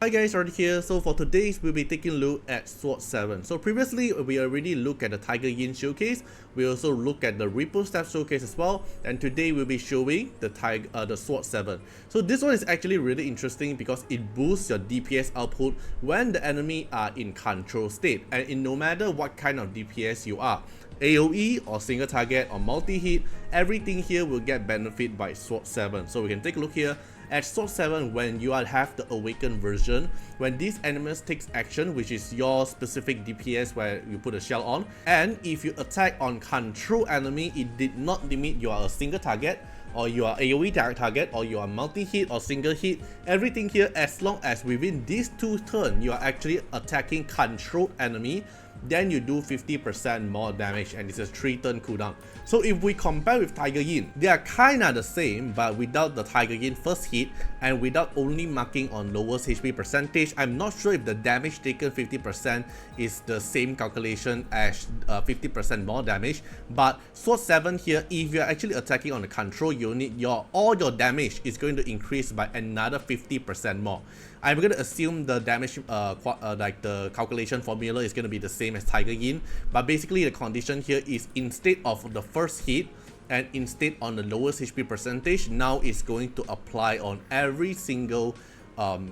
Hi guys, Artiar here. So for today's, we'll be taking a look at Sword 7. So previously, we already looked at the Tiger Yin showcase. We also looked at the Ripple Staff showcase as well. And today we'll be showing the Sword 7. So this one is actually really interesting because it boosts your DPS output when the enemy are in control state. And in no matter what kind of DPS you are, AoE or single target or multi-hit, everything here will get benefit by Sword 7. So we can take a look here. At Sword 7, when you have the awakened version, when these enemies takes action, which is your specific DPS where you put a shell on, and if you attack on control enemy, it did not limit you are a single target, or you are AoE direct target, or you are multi-hit or single hit, everything here, as long as within these 2 turns you are actually attacking controlled enemy, then you do 50% more damage, and it's a 3-turn cooldown. So if we compare with Tiger Yin, they are kinda the same, but without the Tiger Yin first hit and without only marking on lowest HP percentage. I'm not sure if the damage taken 50% is the same calculation as 50% more damage, but Sword 7 here, if you're actually attacking on the control unit, all your damage is going to increase by another 50% more. I'm going to assume the damage, like the calculation formula is going to be the same as Tiger Yin, but basically the condition here is instead of the first hit and instead on the lowest HP percentage, now it's going to apply on every single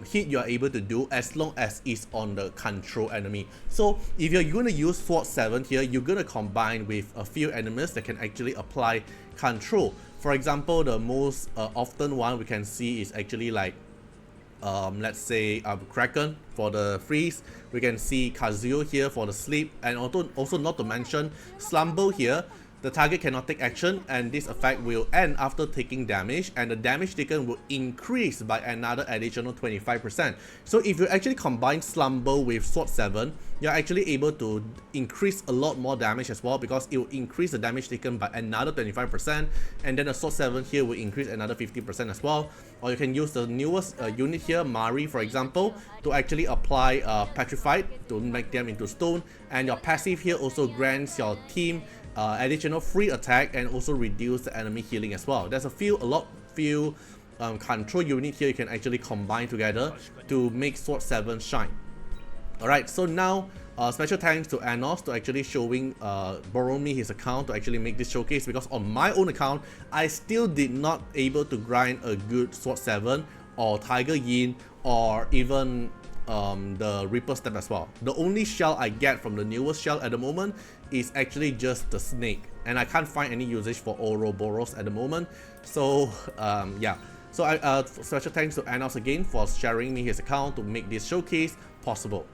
hit you are able to do as long as it's on the control enemy. So if you're going to use Sword 7 here, you're going to combine with a few enemies that can actually apply control. For example, the most often one we can see is actually like let's say Kraken for the freeze. We can see Kazuyo here for the sleep, and also not to mention Slumber here. The target cannot take action, and this effect will end after taking damage, and the damage taken will increase by another additional 25%. So if you actually combine Slumber with Sword 7, you're actually able to increase a lot more damage as well, because it will increase the damage taken by another 25%, and then the Sword 7 here will increase another 50% as well. Or you can use the newest unit here, Mari for example, to actually apply Petrified to make them into stone, and your passive here also grants your team additional free attack and also reduce the enemy healing as well. There's a few control unit here you can actually combine together to make Sword 7 shine. Alright, so now special thanks to Anos to actually borrow me his account to actually make this showcase, because on my own account I still did not able to grind a good Sword 7 or Tiger Yin or even the Ripple Step as well. The only shell I get from the newest shell at the moment is actually just the snake, and I can't find any usage for Ouroboros at the moment. So yeah, so special thanks to Anos again for sharing me his account to make this showcase possible.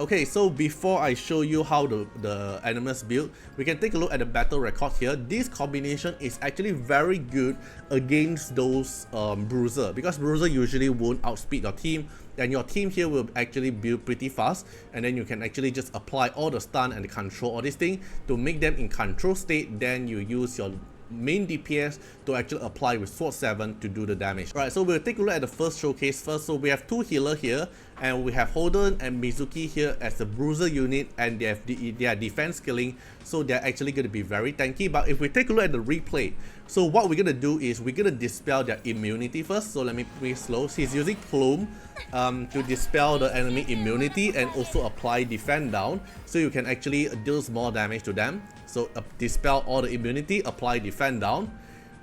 Okay, so before I show you how the enemies build, we can take a look at the battle record here. This combination is actually very good against those bruiser, because bruiser usually won't outspeed your team, and your team here will actually build pretty fast, and then you can actually just apply all the stun and the control, all these things to make them in control state. Then you use your main DPS to actually apply with Sword 7 to do the damage. Alright, so we'll take a look at the first showcase first. So we have 2 healers here, and we have Holden and Mizuki here as the bruiser unit, and they have their defense skilling, so they're actually going to be very tanky. But if we take a look at the replay, so what we're going to do is we're going to dispel their immunity first. So let me be slow. He's using Plume to dispel the enemy immunity and also apply defend down, so you can actually deal more damage to them. So dispel all the immunity, apply defend down.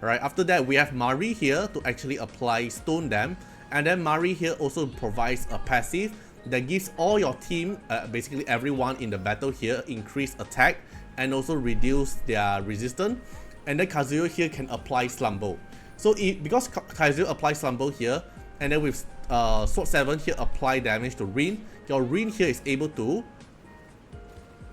Alright, after that we have Mari here to actually apply stone them, and then Mari here also provides a passive that gives all your team, basically everyone in the battle here, increased attack and also reduce their resistance. And then Kazuyo here can apply Slumber. So because Kazuyo applies Slumber here, and then with Sword 7 here apply damage to Rin, your Rin here is able to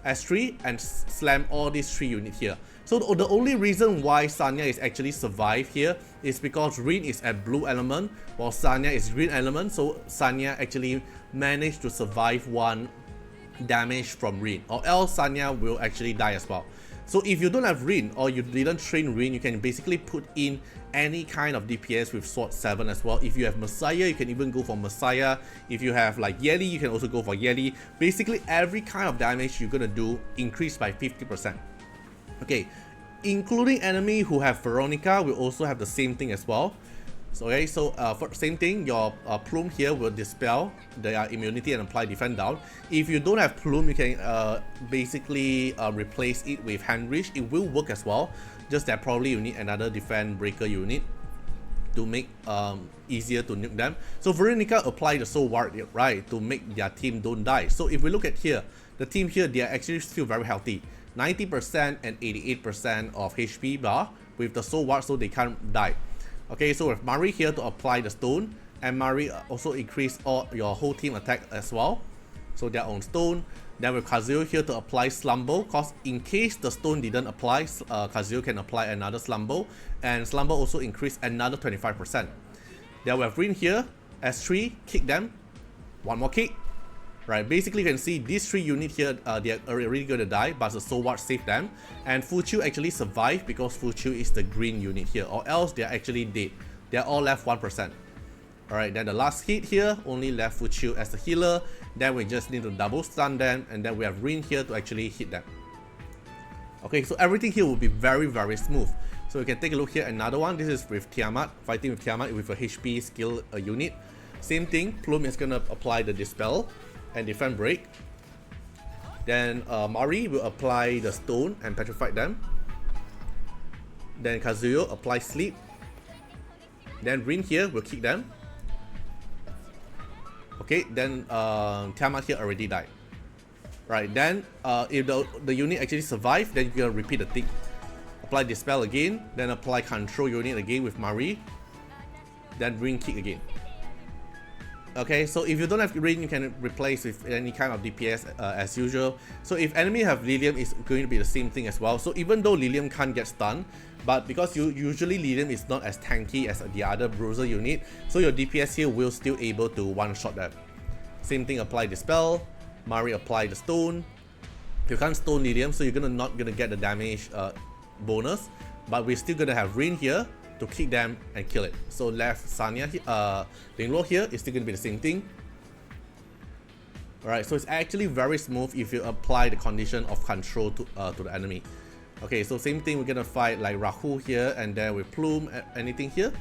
S3 and slam all these 3 units here. So the only reason why Sanya is actually survive here is because Rin is at blue element while Sanya is green element, so Sanya actually managed to survive 1 damage from Rin, or else Sanya will actually die as well. So if you don't have Rin or you didn't train Rin, you can basically put in any kind of DPS with Sword 7 as well. If you have Messiah, you can even go for Messiah. If you have like Yeli, you can also go for Yeli. Basically every kind of damage you're gonna do increase by 50%. Okay, including enemy who have Veronica will also have the same thing as well. So, okay, so for same thing, your Plume here will dispel their immunity and apply defend down. If you don't have Plume, you can basically replace it with Hand Reach. It will work as well, just that probably you need another defend breaker unit to make easier to nuke them. So Veronica apply the Soul Ward, right, to make their team don't die. So if we look at here, the team here, they are actually still very healthy. 90% and 88% of HP bar with the Soul Ward, so they can't die. Okay, so with Mari here to apply the stone, and Mari also increase all your whole team attack as well. So they're on stone. Then with Kazuyo here to apply Slumber, cause in case the stone didn't apply, Kazuyo can apply another Slumber, and Slumber also increase another 25%. Then we have Rin here, S3, kick them, one more kick. Right, basically you can see these three units here, they are already going to die, but the Soul Ward saved them. And Fuchu actually survived because Fuchu is the green unit here, or else they are actually dead. They are all left 1%. Alright, then the last hit here, only left Fuchu as the healer. Then we just need to double stun them, and then we have Rin here to actually hit them. Okay, so everything here will be very, very smooth. So you can take a look here, another one. This is with Tiamat, fighting with Tiamat with a HP skill unit. Same thing, Plume is going to apply the Dispel and defend break. Then Mari will apply the stone and petrify them. Then Kazuyo apply sleep. Then Rin here will kick them. Okay, then Tiamat here already died. Right, then if the unit actually survive, then you're gonna repeat the thing. Apply Dispel again, then apply Control unit again with Mari. Then Rin kick again. Okay, so if you don't have Rin, you can replace with any kind of DPS as usual. So if enemy have Lilium, it's going to be the same thing as well. So even though Lilium can't get stunned, but because usually Lilium is not as tanky as the other Bruiser unit, so your DPS here will still able to one-shot them. Same thing, apply Dispel, Mari apply the stone. You can't stone Lilium, so you're not gonna get the damage bonus, but we're still gonna have Rin here to kick them and kill it. So left Sanya, Linglo here is still going to be the same thing. Alright, so it's actually very smooth if you apply the condition of control to the enemy. Okay, so same thing, we're going to fight like Rahu here, and then with Plume, anything here,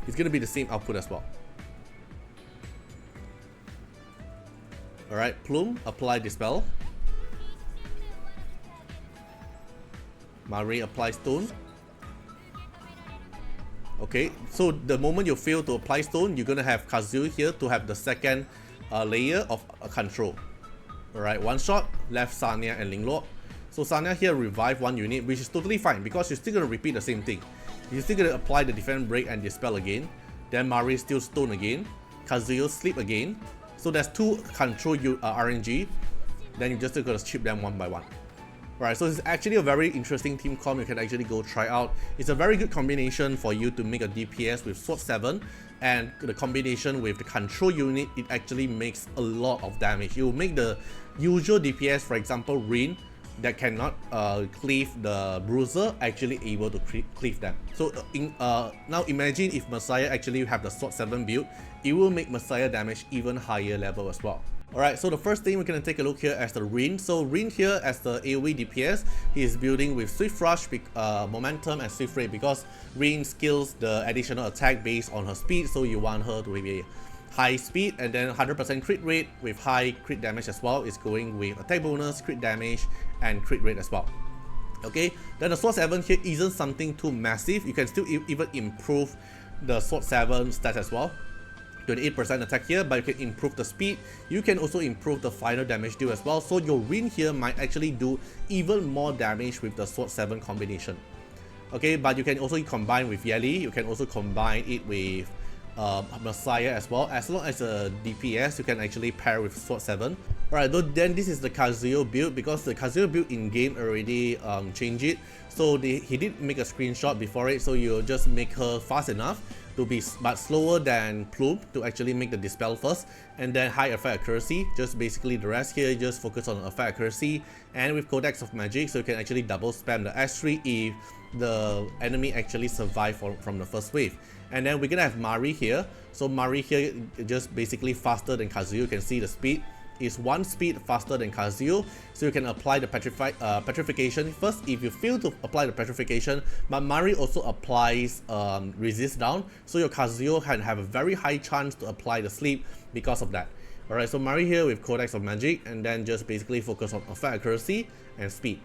it's going to be the same output as well. Alright, Plume, apply Dispel. Mari apply Stone. Okay, so the moment you fail to apply stone, you're gonna have Kazuyo here to have the second layer of control. Alright, one shot, left Sanya and Linglord. So Sanya here revive one unit, which is totally fine because you're still gonna repeat the same thing. You're still gonna apply the defend break and dispel again. Then Mari still stone again. Kazuyo sleep again. So there's two control RNG. Then you're just gonna chip them one by one. Right, so it's actually a very interesting team comp you can actually go try out. It's a very good combination for you to make a DPS with Sword 7, and the combination with the control unit, it actually makes a lot of damage. You will make the usual DPS, for example Rin, that cannot cleave the Bruiser, actually able to cleave them. So now imagine if Messiah actually have the Sword 7 build, it will make Messiah damage even higher level as well. Alright, so the first thing we're going to take a look here as the Rin. So Rin here as the AoE DPS, he is building with Swift Rush, Momentum and Swift Rate, because Rin skills the additional attack based on her speed, so you want her to be high speed, and then 100% crit rate with high crit damage as well. It's going with attack bonus, crit damage and crit rate as well. Okay, then the Sword 7 here isn't something too massive. You can still even improve the Sword 7 stats as well. 28% attack here, but you can improve the speed. You can also improve the final damage deal as well. So your Rin here might actually do even more damage with the Sword 7 combination. Okay, but you can also combine with Yeli. You can also combine it with Messiah as well. As long as a DPS, you can actually pair with Sword 7. Alright, then this is the Kazuyo build, because the Kazuyo build in game already changed it. So he did make a screenshot before it, so you just make her fast enough to be but slower than Plume to actually make the dispel first, and then high effect accuracy. Just basically the rest here, just focus on effect accuracy, and with Codex of Magic, so you can actually double spam the S3 if the enemy actually survive from the first wave. And then we're gonna have Mari here. So Mari here just basically faster than Kazuyo. You can see the speed. is 1 speed faster than Kazuyo, so you can apply the petrification first if you fail to apply the petrification, but Mari also applies resist down, so your Kazuyo can have a very high chance to apply the sleep because of that. Alright, so Mari here with Codex of Magic, and then just basically focus on effect accuracy and speed.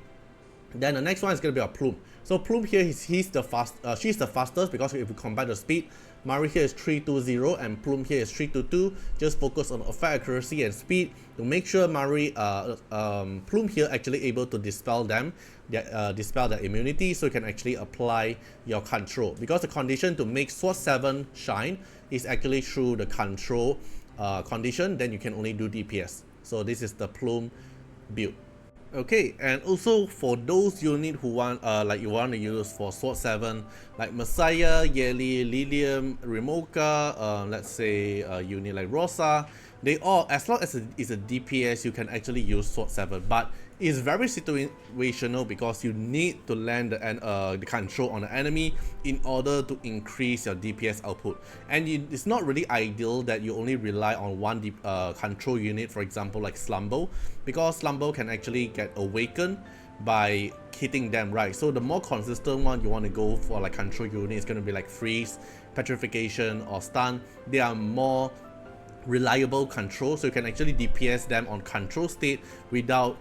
Then the next one is going to be our Plume. So Plume here, she's the fastest because if we combine the speed, Mari here is 320 and Plume here is 322. Just focus on effect accuracy and speed to make sure Plume here actually able to dispel them, dispel their immunity, so you can actually apply your control. Because the condition to make Sword 7 shine is actually through the control condition, then you can only do DPS. So this is the Plume build. Okay, and also for those unit who want you want to use for Sword 7, like Messiah, Yeli, Lilium, Rimoka, let's say a unit like Rosa, they all, as long as it's a DPS, you can actually use Sword 7, but it's very situational because you need to land the control on the enemy in order to increase your DPS output. And it's not really ideal that you only rely on one control unit, for example like Slumbo, because Slumbo can actually get awakened by hitting them, right? So the more consistent one you want to go for, like control unit, is going to be like Freeze, Petrification or Stun. They are more reliable control, so you can actually DPS them on control state without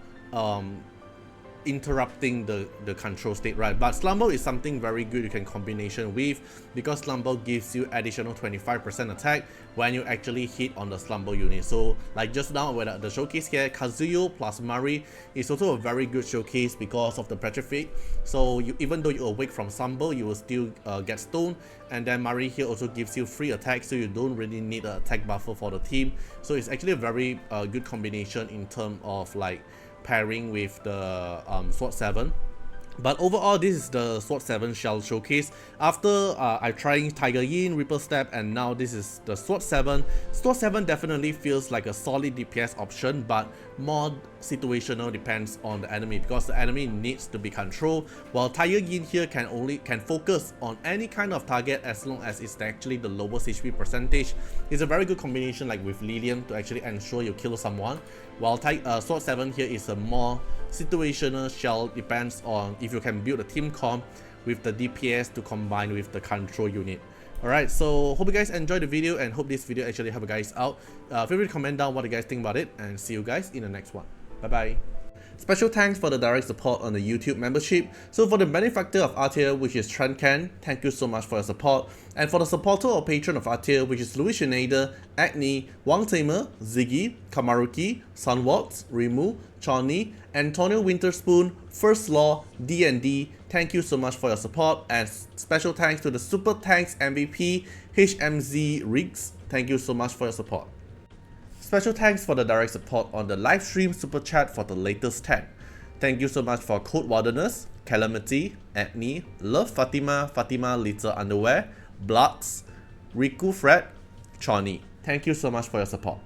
interrupting the control state, right? But Slumbo is something very good you can combination with, because Slumbo gives you additional 25% attack when you actually hit on the Slumbo unit. So like just now with the showcase here, Kazuyo plus Mari is also a very good showcase because of the Petrify. So even though you awake from Slumbo, you will still get stoned, and then Mari here also gives you free attack, so you don't really need an attack buffer for the team. So it's actually a very good combination in terms of like pairing with the Sword 7. But overall, this is the Sword 7 shell showcase. After I trying Tiger Yin, Ripple Step, and now this is the Sword 7. Sword 7 definitely feels like a solid DPS option, but more situational, depends on the enemy, because the enemy needs to be controlled, while Tiger Yin here can focus on any kind of target as long as it's actually the lowest HP percentage. It's a very good combination like with Lilium to actually ensure you kill someone, while Sword 7 here is a more situational shell, depends on if you can build a team comp with the DPS to combine with the control unit. Alright, so hope you guys enjoyed the video and hope this video actually help you guys out. Feel free to comment down what you guys think about it, and see you guys in the next one. Bye bye. Special thanks for the direct support on the YouTube membership. So for the benefactor of Artiar, which is Trent Ken, thank you so much for your support. And for the supporter or patron of Artiar, which is Louis Schneider, Agni, Wang Tamer, Ziggy, Kamaruki, Sunwaltz, Rimu, Chawny, Antonio Winterspoon, First Law, D&D, thank you so much for your support. And special thanks to the Super Thanks MVP, HMZ Riggs, thank you so much for your support. Special thanks for the direct support on the live stream super chat for the latest 10. Thank you so much for Code Wilderness, Calamity, Agni, Love Fatima, Fatima Little Underwear, Bloods, Riku Fred, Chawny. Thank you so much for your support.